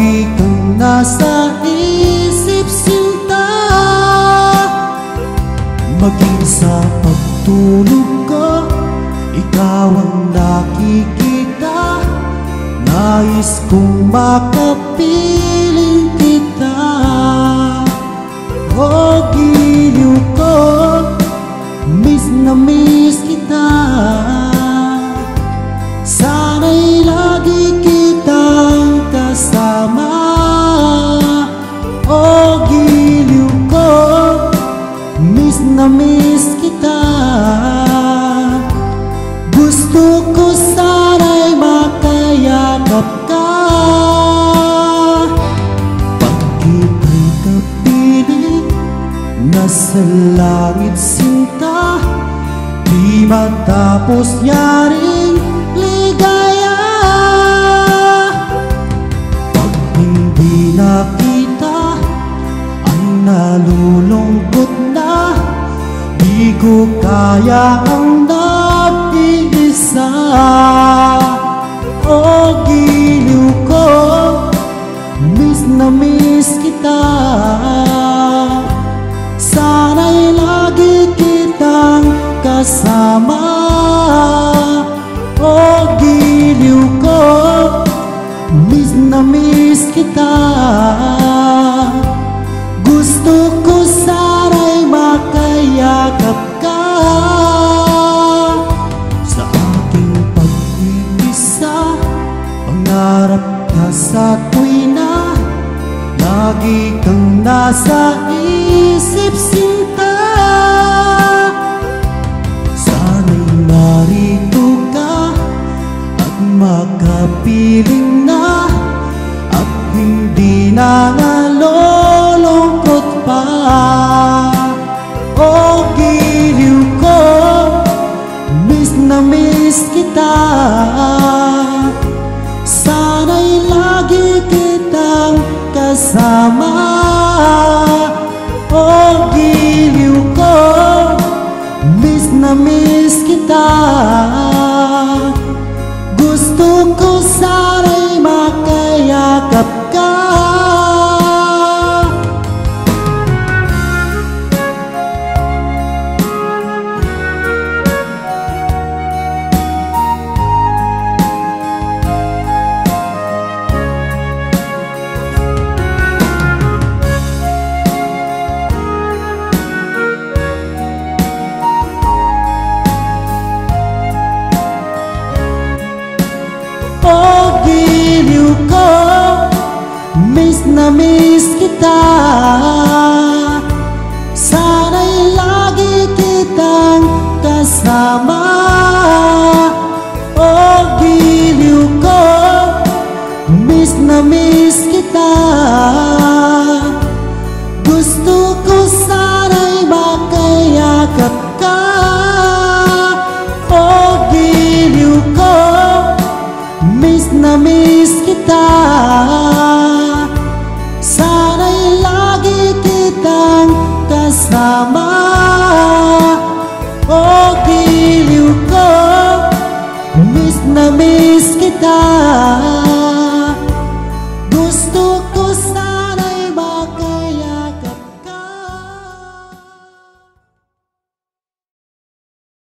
Lagi kang nasa isip sinta, maging sa pagtulog ko, ikaw ang nakikita. Nais kong makapiling kita. O giliw ko, miss na miss kita. Sana'y lagi kitang kasama. O giliw ko, miss na miss kita. Gusto ko sana'y makayakap ka. Pag-ibig kapiling, nasa langit sinta, di matapos yaring ligaya. Pag hindi nakita, ay nalulungkot na. Di ko kaya ang nag-iisa. O giliw ko, miss na miss kita. Sana'y lagi kitang kasama. O giliw ko, miss na miss kita. Gusto ko sana'y makayakap ka. Sa aking pag-iisa, pangarap ka sa tuwina. Lagi kang nasa isip sinta. Sana'y narito ka at makapiling na, at hindi na nalulungkot pa. O giliw ko, miss na miss kita. Sana'y lagi kitang kasama. O giliw ko, miss na miss kita. Gusto ko sana'y makayakap ka. O giliw ko, miss na miss kita. Sana'y lagi kitang kasama. O giliw ko, miss na miss kita. Gusto ko sana'y makayakap ka. O giliw ko, miss na miss kita. Sana'y lagi kitang kasama. O giliw ko, miss na miss kita. Gusto ko sa